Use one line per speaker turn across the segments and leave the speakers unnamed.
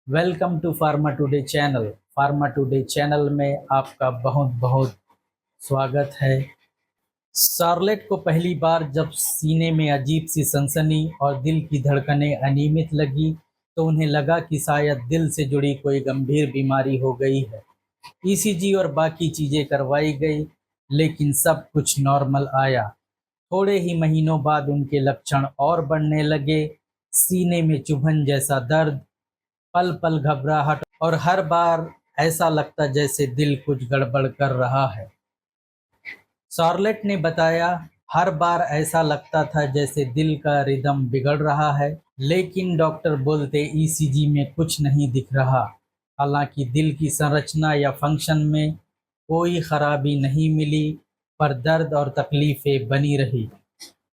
Welcome to Pharma Today channel. Pharma Today channel में आपका बहुत बहुत स्वागत है। शार्लेट को पहली बार जब सीने में अजीब सी सनसनी और दिल की धड़कनें अनियमित लगी तो उन्हें लगा कि शायद दिल से जुड़ी कोई गंभीर बीमारी हो गई है। ईसीजी और बाकी चीज़ें करवाई गई, लेकिन सब कुछ नॉर्मल आया। थोड़े ही महीनों बाद उनके लक्षण और बढ़ने लगे। सीने में चुभन जैसा दर्द, पल पल घबराहट और हर बार ऐसा लगता जैसे दिल कुछ गड़बड़ कर रहा है। शार्लेट ने बताया, हर बार ऐसा लगता था जैसे दिल का रिदम बिगड़ रहा है, लेकिन डॉक्टर बोलते ईसीजी में कुछ नहीं दिख रहा। हालांकि दिल की संरचना या फंक्शन में कोई खराबी नहीं मिली, पर दर्द और तकलीफें बनी रही।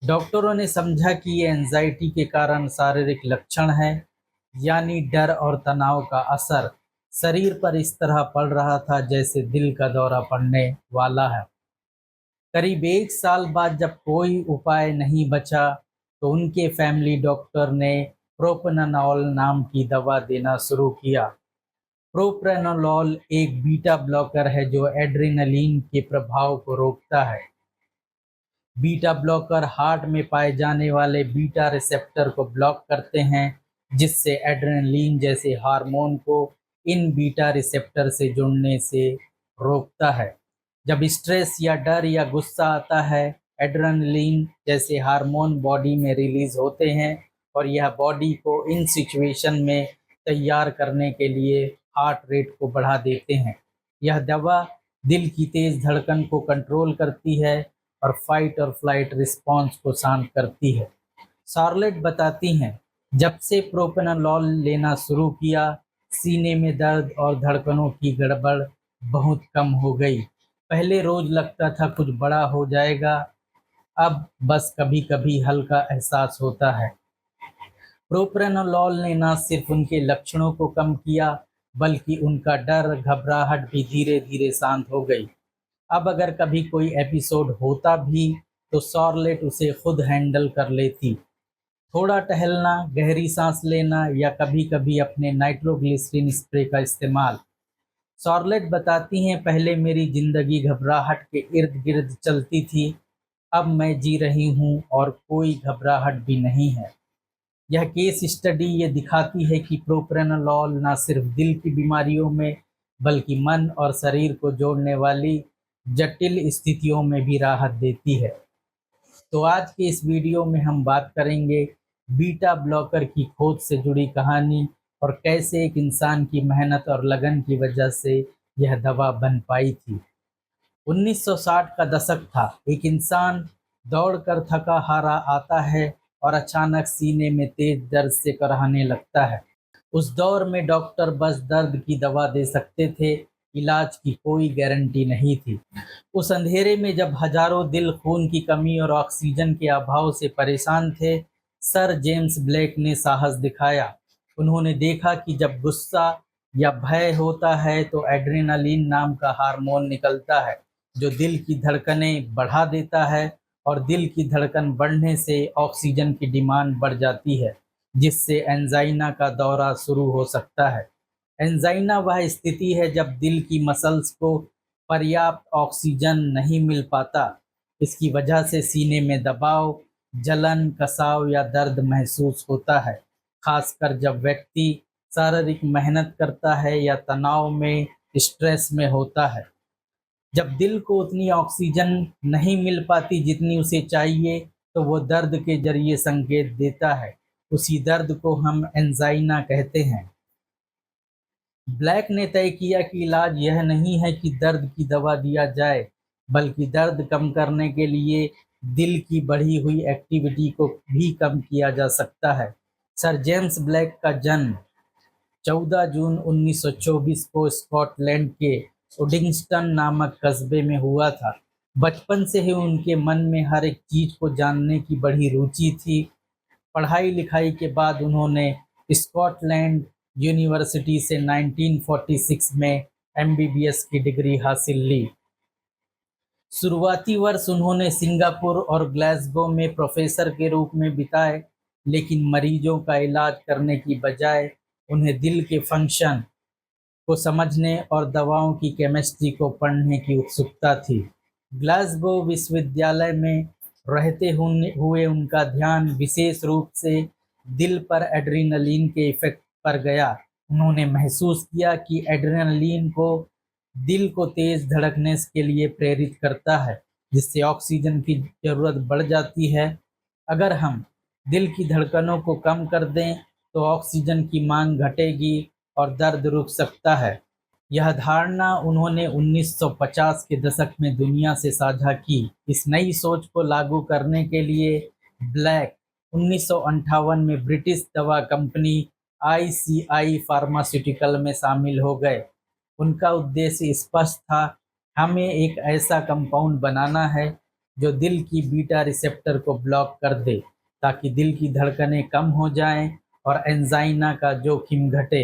डॉक्टरों ने समझा कि ये एंजाइटी के कारण शारीरिक लक्षण है, यानी डर और तनाव का असर शरीर पर इस तरह पड़ रहा था जैसे दिल का दौरा पड़ने वाला है। करीब 1 साल बाद जब कोई उपाय नहीं बचा तो उनके फैमिली डॉक्टर ने प्रोप्रानानोल नाम की दवा देना शुरू किया। प्रोप्रानानोल एक बीटा ब्लॉकर है जो एड्रेनलिन के प्रभाव को रोकता है। बीटा ब्लॉकर हार्ट में पाए जाने वाले बीटा रिसेप्टर को ब्लॉक करते हैं, जिससे एड्रेनलिन जैसे हार्मोन को इन बीटा रिसेप्टर से जुड़ने से रोकता है। जब स्ट्रेस या डर या गुस्सा आता है, एड्रेनलिन जैसे हार्मोन बॉडी में रिलीज होते हैं और यह बॉडी को इन सिचुएशन में तैयार करने के लिए हार्ट रेट को बढ़ा देते हैं। यह दवा दिल की तेज धड़कन को कंट्रोल करती है और फाइट और फ्लाइट रिस्पॉन्स को शांत करती है। शार्लेट बताती हैं, जब से प्रोप्रानानोल लेना शुरू किया, सीने में दर्द और धड़कनों की गड़बड़ बहुत कम हो गई। पहले रोज लगता था कुछ बड़ा हो जाएगा, अब बस कभी कभी हल्का एहसास होता है। प्रोप्रानानोल ने न सिर्फ उनके लक्षणों को कम किया, बल्कि उनका डर, घबराहट भी धीरे धीरे शांत हो गई। अब अगर कभी कोई एपिसोड होता भी तो शार्लेट उसे खुद हैंडल कर लेती। थोड़ा टहलना, गहरी सांस लेना या कभी कभी अपने नाइट्रोग्लिसरीन स्प्रे का इस्तेमाल। शार्लेट बताती हैं, पहले मेरी जिंदगी घबराहट के इर्द गिर्द चलती थी, अब मैं जी रही हूँ और कोई घबराहट भी नहीं है। यह केस स्टडी ये दिखाती है कि प्रोप्रानानोल न सिर्फ दिल की बीमारियों में बल्कि मन और शरीर को जोड़ने वाली जटिल स्थितियों में भी राहत देती है। तो आज के इस वीडियो में हम बात करेंगे बीटा ब्लॉकर की खोज से जुड़ी कहानी और कैसे एक इंसान की मेहनत और लगन की वजह से यह दवा बन पाई थी। 1960 का दशक था। एक इंसान दौड़कर थका हारा आता है और अचानक सीने में तेज दर्द से कराहने लगता है। उस दौर में डॉक्टर बस दर्द की दवा दे सकते थे, इलाज की कोई गारंटी नहीं थी। उस अंधेरे में जब हजारों दिल खून की कमी और ऑक्सीजन के अभाव से परेशान थे, सर जेम्स ब्लैक ने साहस दिखाया। उन्होंने देखा कि जब गुस्सा या भय होता है तो एड्रेनालिन नाम का हार्मोन निकलता है जो दिल की धड़कनें बढ़ा देता है, और दिल की धड़कन बढ़ने से ऑक्सीजन की डिमांड बढ़ जाती है, जिससे एंजाइना का दौरा शुरू हो सकता है। एंजाइना वह स्थिति है जब दिल की मसल्स को पर्याप्त ऑक्सीजन नहीं मिल पाता। इसकी वजह से सीने में दबाव, जलन, कसाव या दर्द महसूस होता है, खासकर जब व्यक्ति शारीरिक मेहनत करता है या तनाव में, स्ट्रेस में होता है। जब दिल को उतनी ऑक्सीजन नहीं मिल पाती जितनी उसे चाहिए, तो वो दर्द के जरिए संकेत देता है। उसी दर्द को हम एंजाइना कहते हैं। ब्लैक ने तय किया कि इलाज यह नहीं है कि दर्द की दवा दिया जाए, बल्कि दर्द कम करने के लिए दिल की बढ़ी हुई एक्टिविटी को भी कम किया जा सकता है। सर जेम्स ब्लैक का जन्म 14 जून 1924 को स्कॉटलैंड के उडिंगस्टन नामक कस्बे में हुआ था। बचपन से ही उनके मन में हर एक चीज को जानने की बड़ी रुचि थी। पढ़ाई लिखाई के बाद उन्होंने स्कॉटलैंड यूनिवर्सिटी से 1946 में एमबीबीएस की डिग्री हासिल ली। शुरुआती वर्ष उन्होंने सिंगापुर और ग्लासगो में प्रोफेसर के रूप में बिताए, लेकिन मरीजों का इलाज करने की बजाय उन्हें दिल के फंक्शन को समझने और दवाओं की केमिस्ट्री को पढ़ने की उत्सुकता थी। ग्लासगो विश्वविद्यालय में रहते हुए उनका ध्यान विशेष रूप से दिल पर एड्रेनलिन के इफेक्ट पर गया। उन्होंने महसूस किया कि एड्रेनलिन को दिल को तेज धड़कने के लिए प्रेरित करता है, जिससे ऑक्सीजन की जरूरत बढ़ जाती है। अगर हम दिल की धड़कनों को कम कर दें तो ऑक्सीजन की मांग घटेगी और दर्द रुक सकता है। यह धारणा उन्होंने 1950 के दशक में दुनिया से साझा की। इस नई सोच को लागू करने के लिए ब्लैक 1958 में ब्रिटिश दवा कंपनी आईसीआई फार्मास्यूटिकल में शामिल हो गए। उनका उद्देश्य स्पष्ट था, हमें एक ऐसा कंपाउंड बनाना है जो दिल की बीटा रिसेप्टर को ब्लॉक कर दे, ताकि दिल की धड़कनें कम हो जाएं और एंजाइना का जोखिम घटे।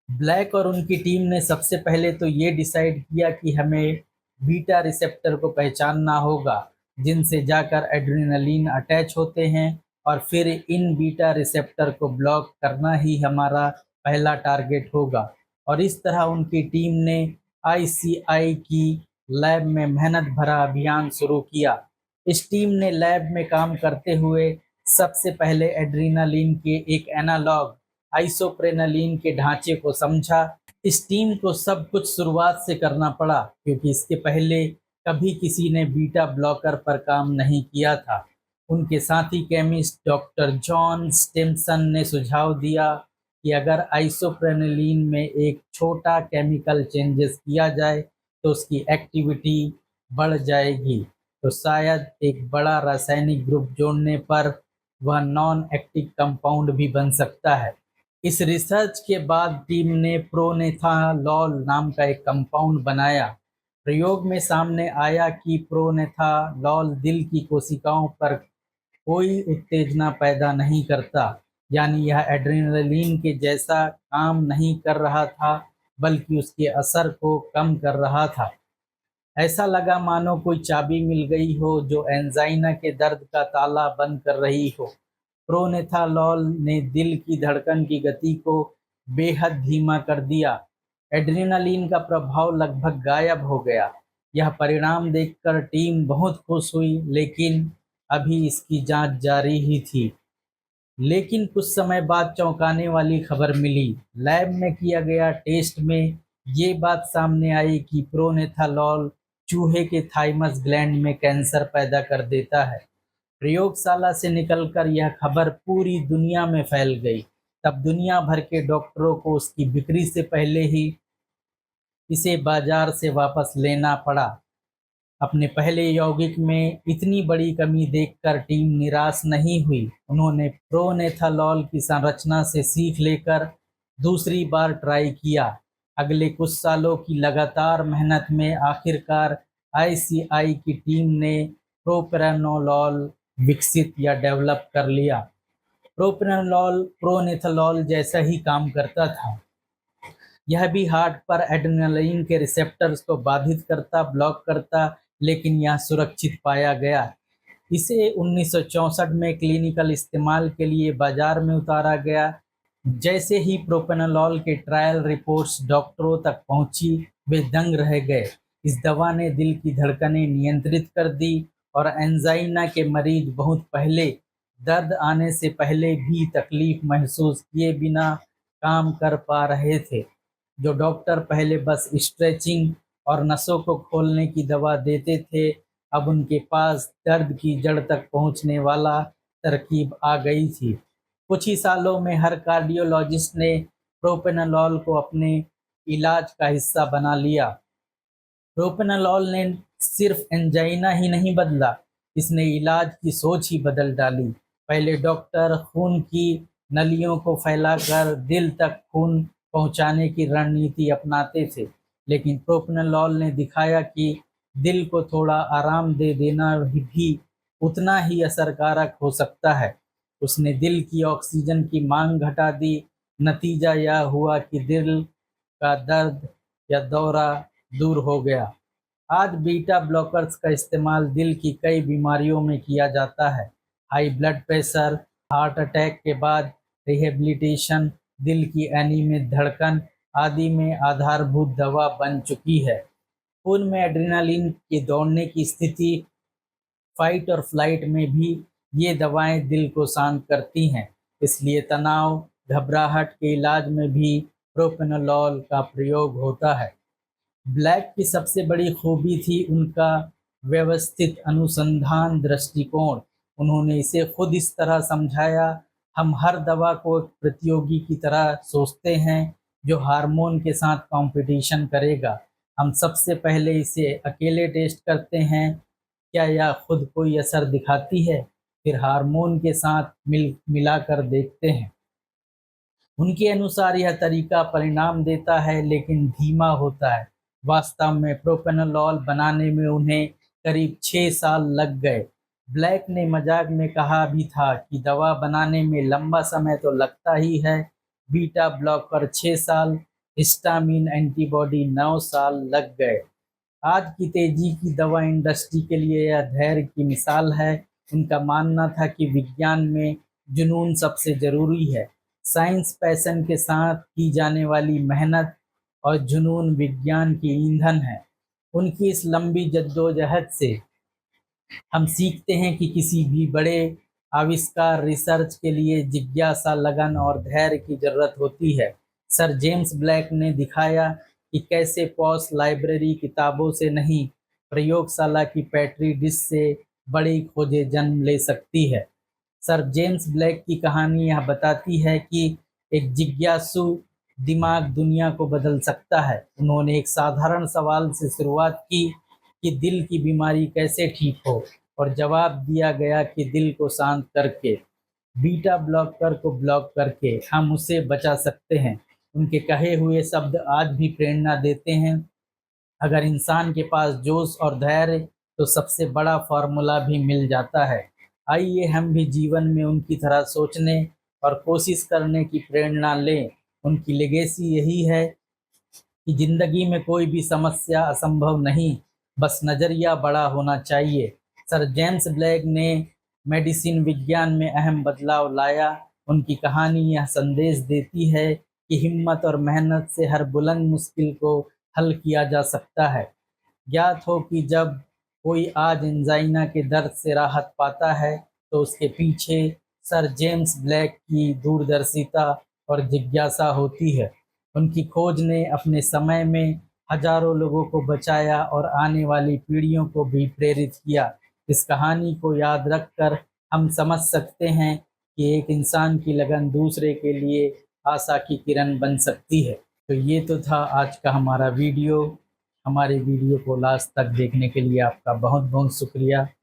ब्लैक और उनकी टीम ने सबसे पहले तो ये डिसाइड किया कि हमें बीटा रिसेप्टर को पहचानना होगा, जिनसे जाकर एड्रेनलिन अटैच होते हैं, और फिर इन बीटा रिसेप्टर को ब्लॉक करना ही हमारा पहला टारगेट होगा। और इस तरह उनकी टीम ने आईसीआई की लैब में मेहनत भरा अभियान शुरू किया। इस टीम ने लैब में काम करते हुए सबसे पहले एड्रेनलिन के एक एनालॉग आइसोप्रेनलिन के ढांचे को समझा। इस टीम को सब कुछ शुरुआत से करना पड़ा, क्योंकि इसके पहले कभी किसी ने बीटा ब्लॉकर पर काम नहीं किया था। उनके साथी केमिस्ट डॉक्टर जॉन स्टिम्सन ने सुझाव दिया कि अगर आइसोप्रेनलिन में एक छोटा केमिकल चेंजेस किया जाए तो उसकी एक्टिविटी बढ़ जाएगी, तो शायद एक बड़ा रासायनिक ग्रुप जोड़ने पर वह नॉन एक्टिव कंपाउंड भी बन सकता है। इस रिसर्च के बाद टीम ने प्रोनेथालॉल नाम का एक कंपाउंड बनाया। प्रयोग में सामने आया कि प्रोनेथालॉल दिल की कोशिकाओं पर कोई उत्तेजना पैदा नहीं करता, यानी यह एड्रेनलिन के जैसा काम नहीं कर रहा था, बल्कि उसके असर को कम कर रहा था। ऐसा लगा मानो कोई चाबी मिल गई हो जो एंजाइना के दर्द का ताला बंद कर रही हो। प्रोनेथालॉल ने दिल की धड़कन की गति को बेहद धीमा कर दिया। एड्रेनलिन का प्रभाव लगभग गायब हो गया। यह परिणाम देखकर टीम बहुत खुश हुई, लेकिन अभी इसकी जांच जारी ही थी। लेकिन कुछ समय बाद चौंकाने वाली खबर मिली। लैब में किया गया टेस्ट में ये बात सामने आई कि प्रोनेथालॉल चूहे के थाइमस ग्लैंड में कैंसर पैदा कर देता है। प्रयोगशाला से निकलकर यह खबर पूरी दुनिया में फैल गई। तब दुनिया भर के डॉक्टरों को उसकी बिक्री से पहले ही इसे बाजार से वापस लेना पड़ा। अपने पहले यौगिक में इतनी बड़ी कमी देखकर टीम निराश नहीं हुई। उन्होंने प्रोनेथालॉल की संरचना से सीख लेकर दूसरी बार ट्राई किया। अगले कुछ सालों की लगातार मेहनत में आखिरकार आईसीआई की टीम ने प्रोप्रानोलॉल विकसित या डेवलप कर लिया। प्रोप्रानोलॉल प्रोनेथालॉल जैसा ही काम करता था। यह भी हार्ट पर एड्रेनलिन के रिसेप्टर्स को बाधित करता, ब्लॉक करता, लेकिन यह सुरक्षित पाया गया। इसे 1964 में क्लिनिकल इस्तेमाल के लिए बाजार में उतारा गया। जैसे ही प्रोप्रानोलॉल के ट्रायल रिपोर्ट्स डॉक्टरों तक पहुंची, वे दंग रह गए। इस दवा ने दिल की धड़कनें नियंत्रित कर दी और एंजाइना के मरीज बहुत पहले दर्द आने से पहले भी तकलीफ महसूस किए बिना काम कर पा रहे थे। जो डॉक्टर पहले बस स्ट्रेचिंग और नसों को खोलने की दवा देते थे, अब उनके पास दर्द की जड़ तक पहुंचने वाला तरकीब आ गई थी। कुछ ही सालों में हर कार्डियोलॉजिस्ट ने प्रोप्रानोलॉल को अपने इलाज का हिस्सा बना लिया। प्रोप्रानोलॉल ने सिर्फ एंजाइना ही नहीं बदला, इसने इलाज की सोच ही बदल डाली। पहले डॉक्टर खून की नलियों को फैलाकर दिल तक खून पहुंचाने की रणनीति अपनाते थे, लेकिन प्रोप्रानोलॉल ने दिखाया कि दिल को थोड़ा आराम दे देना भी उतना ही असरकारक हो सकता है। उसने दिल की ऑक्सीजन की मांग घटा दी। नतीजा यह हुआ कि दिल का दर्द या दौरा दूर हो गया। आज बीटा ब्लॉकर्स का इस्तेमाल दिल की कई बीमारियों में किया जाता है। High blood pressure, heart attack के बाद रिहेबिलिटेशन दिल की अनियमित धड़कन आदि में आधारभूत दवा बन चुकी है। खून में एड्रेनालिन के दौड़ने की स्थिति, फाइट और फ्लाइट में भी ये दवाएं दिल को शांत करती हैं। इसलिए तनाव, घबराहट के इलाज में भी प्रोपेनोलॉल का प्रयोग होता है। ब्लैक की सबसे बड़ी खूबी थी उनका व्यवस्थित अनुसंधान दृष्टिकोण। उन्होंने इसे खुद इस तरह समझाया, हम हर दवा को एक प्रतियोगी की तरह सोचते हैं जो हार्मोन के साथ कंपटीशन करेगा। हम सबसे पहले इसे अकेले टेस्ट करते हैं, क्या यह खुद कोई असर दिखाती है, फिर हार्मोन के साथ मिलाकर देखते हैं। उनके अनुसार यह तरीका परिणाम देता है लेकिन धीमा होता है। वास्तव में प्रोपेनोलॉल बनाने में उन्हें करीब 6 साल लग गए। ब्लैक ने मजाक में कहा भी था कि दवा बनाने में लंबा समय तो लगता ही है, बीटा ब्लॉकर 6 साल, हिस्टामिन एंटीबॉडी 9 साल लग गए। आज की तेजी की दवा इंडस्ट्री के लिए यह धैर्य की मिसाल है। उनका मानना था कि विज्ञान में जुनून सबसे ज़रूरी है। साइंस पैशन के साथ की जाने वाली मेहनत और जुनून विज्ञान की ईंधन है। उनकी इस लंबी जद्दोजहद से हम सीखते हैं कि किसी भी बड़े आविष्कार, रिसर्च के लिए जिज्ञासा, लगन और धैर्य की ज़रूरत होती है। सर जेम्स ब्लैक ने दिखाया कि कैसे पॉश लाइब्रेरी किताबों से नहीं, प्रयोगशाला की पैट्री डिश से बड़ी खोजें जन्म ले सकती है। सर जेम्स ब्लैक की कहानी यह बताती है कि एक जिज्ञासु दिमाग दुनिया को बदल सकता है। उन्होंने एक साधारण सवाल से शुरुआत की कि दिल की बीमारी कैसे ठीक हो, और जवाब दिया गया कि दिल को शांत करके, बीटा ब्लॉकर को ब्लॉक करके हम उसे बचा सकते हैं। उनके कहे हुए शब्द आज भी प्रेरणा देते हैं। अगर इंसान के पास जोश और धैर्य, तो सबसे बड़ा फार्मूला भी मिल जाता है। आइए हम भी जीवन में उनकी तरह सोचने और कोशिश करने की प्रेरणा लें। उनकी लेगेसी यही है कि जिंदगी में कोई भी समस्या असंभव नहीं, बस नज़रिया बड़ा होना चाहिए। सर जेम्स ब्लैक ने मेडिसिन विज्ञान में अहम बदलाव लाया। उनकी कहानी यह संदेश देती है कि हिम्मत और मेहनत से हर बुलंद मुश्किल को हल किया जा सकता है। ज्ञात हो कि जब कोई आज एंजाइना के दर्द से राहत पाता है, तो उसके पीछे सर जेम्स ब्लैक की दूरदर्शिता और जिज्ञासा होती है। उनकी खोज ने अपने समय में हजारों लोगों को बचाया और आने वाली पीढ़ियों को भी प्रेरित किया। इस कहानी को याद रखकर हम समझ सकते हैं कि एक इंसान की लगन दूसरे के लिए आशा की किरण बन सकती है। तो ये तो था आज का हमारा वीडियो। हमारे वीडियो को लास्ट तक देखने के लिए आपका बहुत बहुत शुक्रिया।